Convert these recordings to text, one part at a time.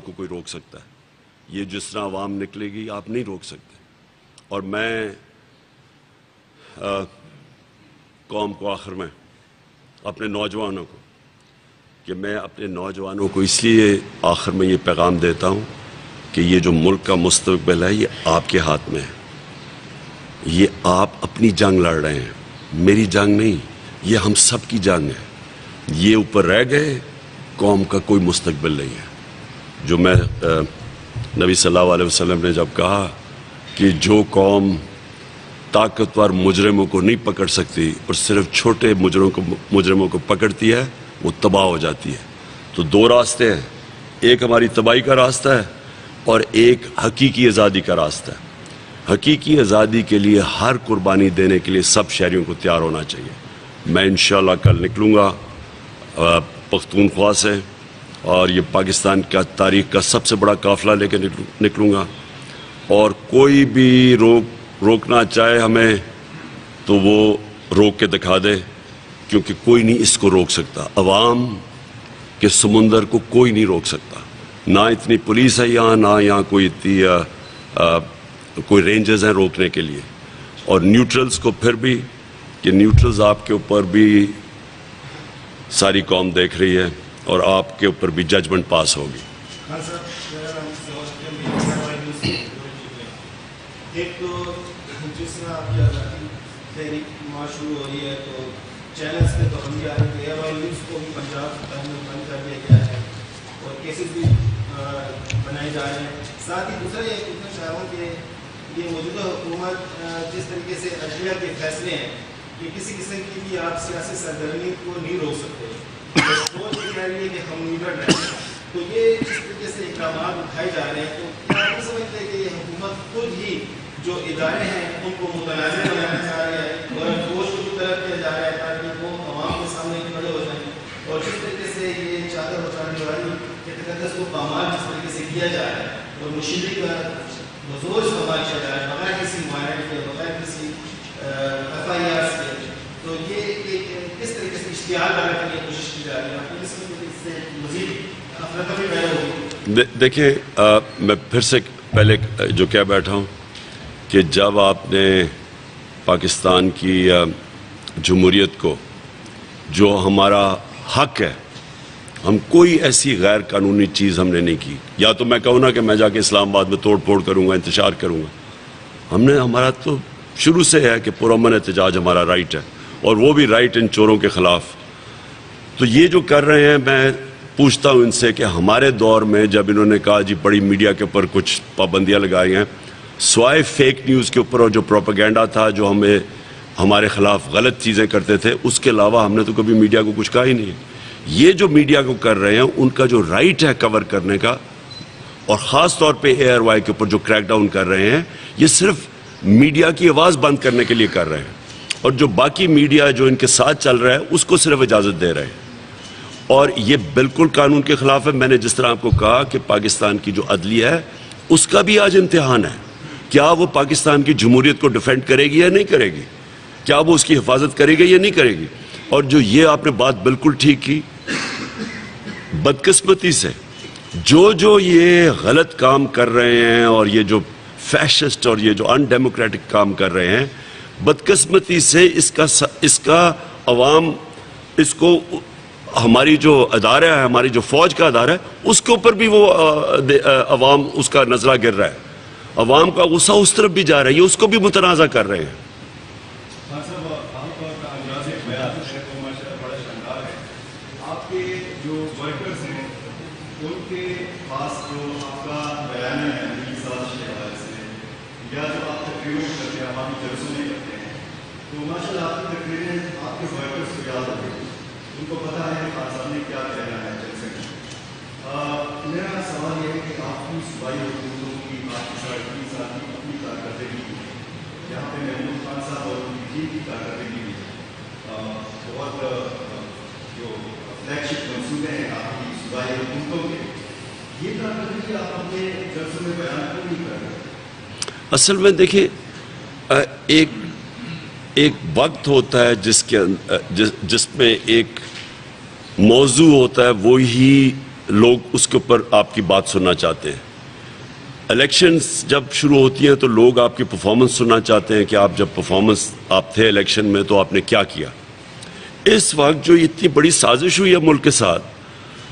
کو کوئی روک سکتا ہے. یہ جس طرح عوام نکلے گی آپ نہیں روک سکتے. اور میں قوم کو آخر میں اپنے نوجوانوں کو کہ میں اپنے نوجوانوں کو اس لیے آخر میں یہ پیغام دیتا ہوں کہ یہ جو ملک کا مستقبل ہے یہ آپ کے ہاتھ میں ہے. یہ آپ اپنی جنگ لڑ رہے ہیں, میری جنگ نہیں, یہ ہم سب کی جنگ ہے. یہ اوپر رہ گئے, قوم کا کوئی مستقبل نہیں ہے. جو میں نبی صلی اللہ علیہ وسلم نے جب کہا کہ جو قوم طاقتور مجرموں کو نہیں پکڑ سکتی اور صرف چھوٹے مجرموں کو پکڑتی ہے وہ تباہ ہو جاتی ہے. تو دو راستے ہیں, ایک ہماری تباہی کا راستہ ہے اور ایک حقیقی آزادی کا راستہ ہے. حقیقی آزادی کے لیے ہر قربانی دینے کے لیے سب شہریوں کو تیار ہونا چاہیے. میں انشاءاللہ کل نکلوں گا پختونخوا سے اور یہ پاکستان کا تاریخ کا سب سے بڑا قافلہ لے کے نکلوں گا, اور کوئی بھی روکنا چاہے ہمیں تو وہ روک کے دکھا دے, کیونکہ کوئی نہیں اس کو روک سکتا. عوام کے سمندر کو کوئی نہیں روک سکتا. نہ اتنی پولیس ہے یہاں, نہ یہاں کوئی رینجرز ہیں روکنے کے لیے. اور نیوٹرلز کو پھر بھی کہ نیوٹرلز آپ کے اوپر بھی ساری قوم دیکھ رہی ہے اور آپ کے اوپر بھی ججمنٹ پاس ہوگی. ایک تو جس طرح آپ کی آزادی تحریک شروع ہو رہی ہے تو چینلز پہ تو ہم بھی آ رہے ہیں, AOI نیوز کو بھی پنجاب بند کر دیا گیا ہے اور کیسز بھی بنائے جا رہے ہیں. ساتھ ہی دوسرا یہ پوچھنا چاہ رہا ہوں کہ یہ موجودہ حکومت جس طریقے سے عدلیہ کے فیصلے ہیں کہ کسی قسم کی بھی آپ سیاسی سرگرمی کو نہیں روک سکتے, سوچ یہ کہہ رہی ہے کہ ہم نیوٹرل ہیں, تو یہ جس طریقے سے اقدامات اٹھائے جا رہے ہیں تو کیا آپ نہیں سمجھتے کہ یہ حکومت خود ہی جو ادارے ہیں ان کو متنازع بنانا چاہ رہے ہیں اور افسوس کو بھی طرف کیا جا رہا ہے تاکہ وہ عوام کے سامنے کھڑے ہو جائیں, اور جس طریقے سے یہ چادر اٹھانے والی کے تقدس کو پامال جس طریقے سے کیا جا رہا ہے اور مشیری کا زور استعمال کیا جا رہا ہے بغیر کسی معاہدے کے, بغیر کسی FIRs کے, تو یہ کس طریقے سے اشتعال ڈالنے کے لیے کوشش کی جا رہی ہے. آپ کو اس سے مزید افراتفری پیدا ہوگی. دیکھیں میں پھر سے پہلے جو کہہ بیٹھا ہوں کہ جب آپ نے پاکستان کی جمہوریت کو, جو ہمارا حق ہے, ہم کوئی ایسی غیر قانونی چیز ہم نے نہیں کی. یا تو میں کہوں نا کہ میں جا کے اسلام آباد میں توڑ پھوڑ کروں گا, انتشار کروں گا. ہمارا تو شروع سے ہے کہ پرامن احتجاج ہمارا رائٹ ہے, اور وہ بھی رائٹ ان چوروں کے خلاف. تو یہ جو کر رہے ہیں, میں پوچھتا ہوں ان سے کہ ہمارے دور میں جب انہوں نے کہا جی بڑی میڈیا کے اوپر کچھ پابندیاں لگائی ہیں, سوائے فیک نیوز کے اوپر اور جو پروپیگنڈا تھا جو ہمارے خلاف غلط چیزیں کرتے تھے, اس کے علاوہ ہم نے تو کبھی میڈیا کو کچھ کہا ہی نہیں. یہ جو میڈیا کو کر رہے ہیں ان کا جو رائٹ ہے کور کرنے کا, اور خاص طور پہ ARY کے اوپر جو کریک ڈاؤن کر رہے ہیں, یہ صرف میڈیا کی آواز بند کرنے کے لیے کر رہے ہیں, اور جو باقی میڈیا جو ان کے ساتھ چل رہا ہے اس کو صرف اجازت دے رہے ہیں. اور یہ بالکل قانون کے خلاف ہے. میں نے جس طرح آپ کو کہا کہ پاکستان کی جو عدلیہ ہے اس کا بھی آج امتحان ہے. کیا وہ پاکستان کی جمہوریت کو ڈیفینڈ کرے گی یا نہیں کرے گی؟ کیا وہ اس کی حفاظت کرے گی یا نہیں کرے گی؟ اور جو یہ آپ نے بات بالکل ٹھیک کی, بدقسمتی سے جو یہ غلط کام کر رہے ہیں اور یہ جو فیشسٹ اور یہ جو ان ڈیموکریٹک کام کر رہے ہیں, بدقسمتی سے اس کا عوام, اس کو ہماری جو ادارہ ہے, ہماری جو فوج کا ادارہ ہے, اس کے اوپر بھی وہ عوام اس کا نظرہ گر رہا ہے. عوام کا غصہ اس طرف بھی جا رہا ہے, یہ اس کو بھی متنازع کر رہے ہیں. آپ کے جو ورکرز ہیں ان کے پاس جو آپ کا بیان ہے سازش کے حوالے سے, یا جو آپ تقریریں کرتے ہیں, آپ جلسوں میں کرتے ہیں, تو ماشاء اللہ آپ کی تقریریں آپ کے ورکرز کو یاد ہوتی ہیں, ان کو پتہ ہے کہ خان صاحب نے کیا کہنا ہے جلسے میں. میرا سوال یہ ہے کہ آپ کی صوبائی حکومتوں کی آپ کی ساڑھے 3 سال کی اپنی کارکردگی کی, جہاں پہ محمود خان صاحب اور ان کی کارکردگی بھی بہت جو فلیگ شپ منصوبے ہیں آپ کی صوبائی حکومتوں کے, یہ کارکردگی آپ اپنے جلسوں میں بیان کیوں نہیں کر رہے؟ اصل میں دیکھیں, ایک وقت ہوتا ہے جس میں ایک موضوع ہوتا ہے, وہی لوگ اس کے اوپر آپ کی بات سننا چاہتے ہیں. الیکشنز جب شروع ہوتی ہیں تو لوگ آپ کی پرفارمنس سننا چاہتے ہیں کہ آپ جب پرفارمنس آپ تھے الیکشن میں تو آپ نے کیا کیا. اس وقت جو اتنی بڑی سازش ہوئی ہے ملک کے ساتھ,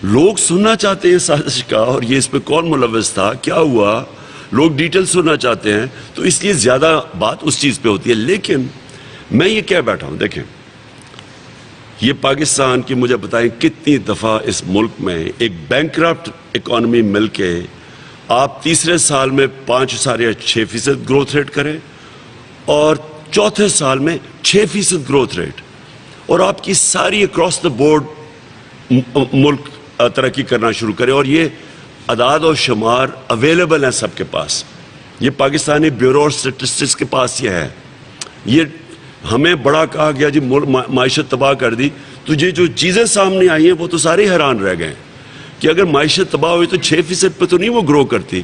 لوگ سننا چاہتے ہیں سازش کا, اور یہ اس پہ کون ملوث تھا, کیا ہوا, لوگ ڈیٹیل سننا چاہتے ہیں, تو اس لیے زیادہ بات اس چیز پہ ہوتی ہے. لیکن میں یہ کہہ بیٹھا ہوں, دیکھیں یہ پاکستان کی مجھے بتائیں کتنی دفعہ اس ملک میں ایک بینکرپٹ اکانومی مل کے آپ تیسرے سال میں 5.6% گروتھ ریٹ کریں اور چوتھے سال میں 6% گروتھ ریٹ, اور آپ کی ساری اکراس دا بورڈ ملک ترقی کرنا شروع کرے. اور یہ اعداد و شمار اویلیبل ہیں سب کے پاس, یہ پاکستانی بیورو اور اسٹیٹسٹکس کے پاس یہ ہے. یہ ہمیں بڑا کہا گیا جی معیشت تباہ کر دی, تو یہ جو چیزیں سامنے آئی ہیں وہ تو سارے حیران رہ گئے کہ اگر معیشت تباہ ہوئی تو 6% پہ تو نہیں وہ گرو کرتی.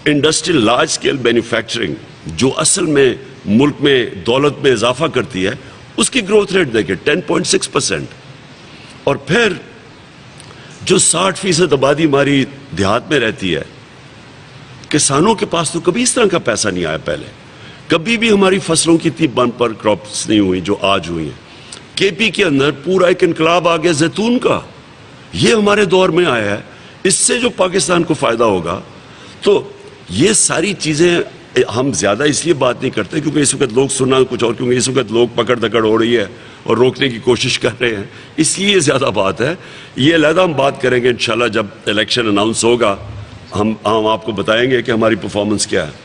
انڈسٹریل لارج اسکیل مینوفیکچرنگ جو اصل میں ملک میں دولت میں اضافہ کرتی ہے, اس کی گروتھ ریٹ دیکھیں 10.6%. اور پھر جو 60% آبادی ہماری دیہات میں رہتی ہے, کسانوں کے پاس تو کبھی اس طرح کا پیسہ نہیں آیا پہلے, کبھی بھی ہماری فصلوں کی اتنی بمپر کراپس نہیں ہوئی جو آج ہوئی ہیں. کے پی کے اندر پورا ایک انقلاب آ گیا زیتون کا, یہ ہمارے دور میں آیا ہے, اس سے جو پاکستان کو فائدہ ہوگا. تو یہ ساری چیزیں ہم زیادہ اس لیے بات نہیں کرتے کیونکہ اس وقت لوگ سننا کچھ اور, کیونکہ اس وقت لوگ پکڑ دکڑ ہو رہی ہے اور روکنے کی کوشش کر رہے ہیں, اس لیے زیادہ بات ہے. یہ علیحدہ ہم بات کریں گے انشاءاللہ جب الیکشن اناؤنس ہوگا, ہم آپ کو بتائیں گے کہ ہماری پرفارمنس کیا ہے.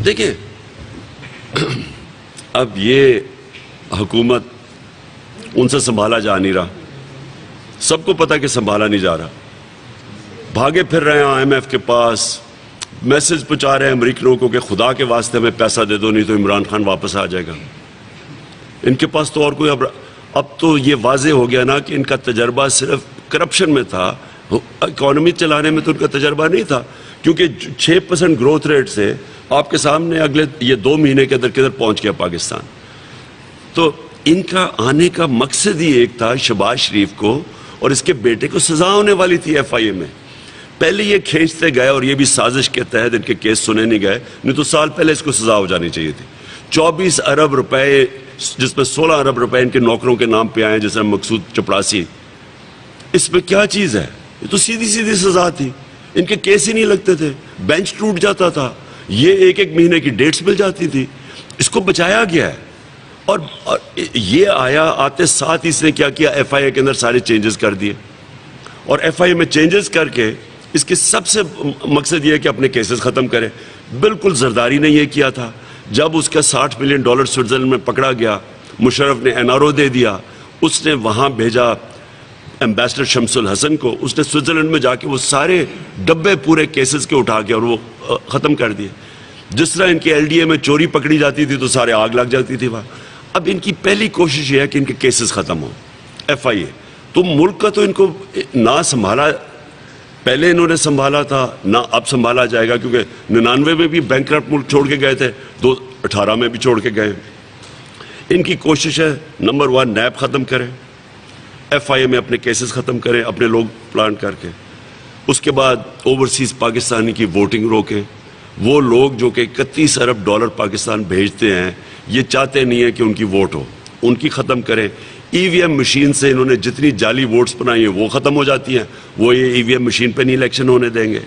دیکھیں اب یہ حکومت ان سے سنبھالا جا نہیں رہا, سب کو پتا کہ سنبھالا نہیں جا رہا. بھاگے پھر رہے ہیں آئی ایم ایف کے پاس, میسج پہنچا رہے ہیں امریکنوں کو کہ خدا کے واسطے ہمیں پیسہ دے دو نہیں تو عمران خان واپس آ جائے گا. ان کے پاس تو اور کوئی اب تو یہ واضح ہو گیا نا کہ ان کا تجربہ صرف کرپشن میں تھا, اکانومی چلانے میں تو ان کا تجربہ نہیں تھا. کیونکہ 6% گروتھ ریٹ سے آپ کے سامنے اگلے یہ 2 مہینے کے اندر کدھر پہنچ گیا پاکستان. تو ان کا آنے کا مقصد ہی ایک تھا, شہباز شریف کو اور اس کے بیٹے کو سزا ہونے والی تھی ایف آئی اے میں. پہلے یہ کھینچتے گئے اور یہ بھی سازش کے تحت ان کے کیس سنے نہیں گئے, نہیں تو سال پہلے اس کو سزا ہو جانی چاہیے تھی. 24 ارب روپے جس میں 16 ارب روپے ان کے نوکروں کے نام پہ آئے جیسے مقصود چپڑاسی, اس میں کیا چیز ہے؟ یہ تو سیدھی سیدھی سزا تھی. ان کے کیس ہی نہیں لگتے تھے, بینچ ٹوٹ جاتا تھا, یہ ایک مہینے کی ڈیٹس مل جاتی تھی. اس کو بچایا گیا ہے. اور یہ آیا آتے ساتھ اس نے کیا کیا, ایف آئی اے کے اندر سارے چینجز کر دیے, اور ایف آئی اے میں چینجز کر کے اس کے سب سے مقصد یہ ہے کہ اپنے کیسز ختم کرے. بالکل زرداری نے یہ کیا تھا. جب اس کا $60 ملین سوئٹزرلینڈ میں پکڑا گیا, مشرف نے این آر او دے دیا, اس نے وہاں بھیجا ایمبیسڈر شمس الحسن کو, اس نے سوئٹزرلینڈ میں جا کے وہ سارے ڈبے پورے کیسز کے اٹھا کے اور وہ ختم کر دیے. جس طرح ان کی ایل ڈی اے میں چوری پکڑی جاتی تھی تو سارے آگ لگ جاتی تھی وہاں. اب ان کی پہلی کوشش یہ ہے کہ ان کے کیسز ختم ہوں. ایف آئی اے تو ملک کا تو ان کو نہ سنبھالا, پہلے انہوں نے سنبھالا تھا نہ اب سنبھالا جائے گا, کیونکہ 99 میں بھی بینکرپٹ ملک چھوڑ کے گئے تھے, 2018 میں بھی چھوڑ کے گئے. ان کی کوشش ہے نمبر 1 نیب ختم کریں, ایف آئی اے میں اپنے کیسز ختم کریں اپنے لوگ پلان کر کے. اس کے بعد اوورسیز پاکستانی کی ووٹنگ روکیں. وہ لوگ جو کہ $31 ارب پاکستان بھیجتے ہیں, یہ چاہتے نہیں ہیں کہ ان کی ووٹ ہو, ان کی ختم کریں. ای وی ایم مشین سے انہوں نے جتنی جعلی ووٹس بنائی ہیں وہ ختم ہو جاتی ہیں, وہ یہ ای وی ایم مشین پہ نہیں الیکشن ہونے دیں گے.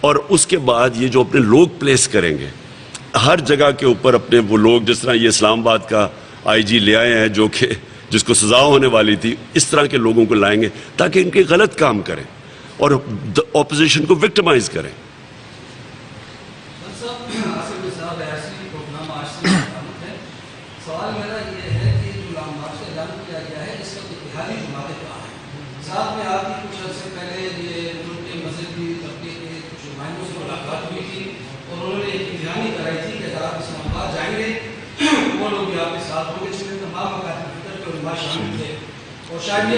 اور اس کے بعد یہ جو اپنے لوگ پلیس کریں گے ہر جگہ کے اوپر اپنے, وہ لوگ جس طرح یہ اسلام آباد کا آئی جی لے آئے ہیں جو کہ جس کو سزا ہونے والی تھی, اس طرح کے لوگوں کو لائیں گے تاکہ ان کے غلط کام کریں اور اپوزیشن کو وکٹمائز کریں. سوال میرا یہ ہے کہ جو لانگ مارچ کا اعلان کیا گیا ہے اس کا اتحادی جماعتیں کہاں ہیں؟ ساتھ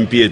MPA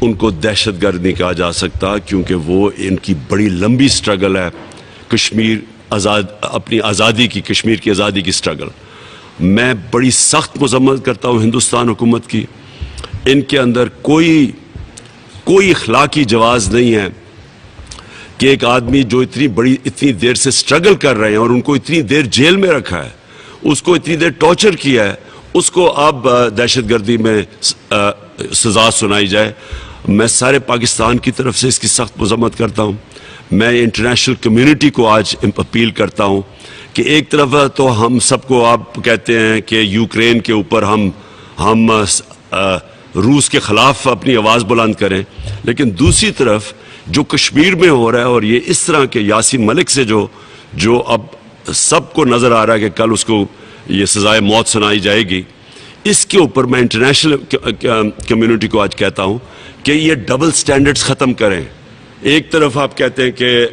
ان کو دہشت گرد نہیں کہا جا سکتا، کیونکہ وہ ان کی بڑی لمبی سٹرگل ہے، کشمیر اپنی آزادی کی، کشمیر کی آزادی کی سٹرگل۔ میں بڑی سخت مذمت کرتا ہوں ہندوستان حکومت کی، ان کے اندر کوئی اخلاقی جواز نہیں ہے کہ ایک آدمی جو اتنی دیر سے سٹرگل کر رہے ہیں اور ان کو اتنی دیر جیل میں رکھا ہے، اس کو اتنی دیر ٹارچر کیا ہے، اس کو اب دہشت گردی میں سزا سنائی جائے۔ میں سارے پاکستان کی طرف سے اس کی سخت مذمت کرتا ہوں۔ میں انٹرنیشنل کمیونٹی کو آج اپیل کرتا ہوں کہ ایک طرف تو ہم سب کو آپ کہتے ہیں کہ یوکرین کے اوپر ہم روس کے خلاف اپنی آواز بلند کریں، لیکن دوسری طرف جو کشمیر میں ہو رہا ہے، اور یہ اس طرح کے یاسین ملک سے جو اب سب کو نظر آ رہا ہے کہ کل اس کو یہ سزائے موت سنائی جائے گی، اس کے اوپر میں انٹرنیشنل کمیونٹی کو آج کہتا ہوں کہ یہ ڈبل سٹینڈرڈز ختم کریں۔ ایک طرف آپ کہتے ہیں کہ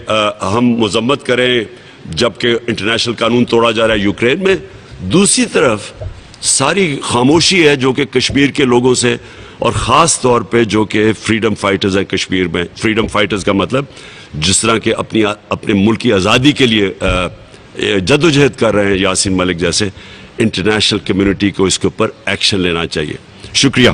ہم مذمت کریں جبکہ انٹرنیشنل قانون توڑا جا رہا ہے یوکرین میں، دوسری طرف ساری خاموشی ہے جو کہ کشمیر کے لوگوں سے، اور خاص طور پہ جو کہ فریڈم فائٹرز ہیں کشمیر میں۔ فریڈم فائٹرز کا مطلب جس طرح کہ اپنے ملک کی آزادی کے لیے جدوجہد کر رہے ہیں یاسین ملک جیسے، انٹرنیشنل کمیونٹی کو اس کے اوپر ایکشن لینا چاہیے۔ شکریہ۔